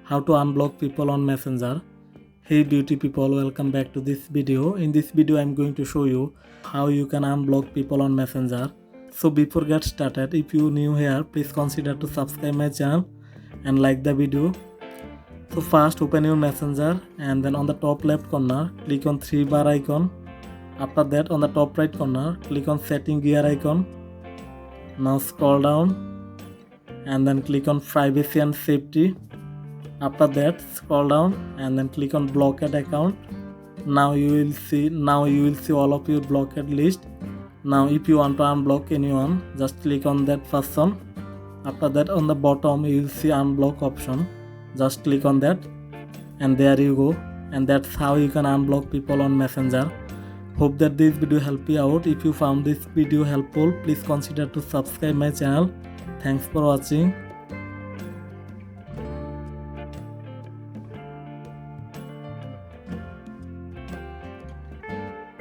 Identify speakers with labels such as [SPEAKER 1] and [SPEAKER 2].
[SPEAKER 1] how to unblock people on Messenger. Hey beauty people, welcome back to this video. In this video I'm going to show you how you can unblock people on Messenger. So before get started, if you new here, please consider to subscribe my channel and like the video. So first open your Messenger and then on the top left corner click on 3 bar icon. After that on the top right corner click on setting gear icon. Now scroll down and then click on privacy and safety. After that scroll down and then click on blocked account. Now you will see all of your blocked list. Now if you want to unblock anyone, just click on that person. After that on the bottom you will see unblock option. Just click on that and there you go. And that's how you can unblock people on Messenger. Hope that this video helped you out. If you found this video helpful, please consider to subscribe my channel. Thanks for watching.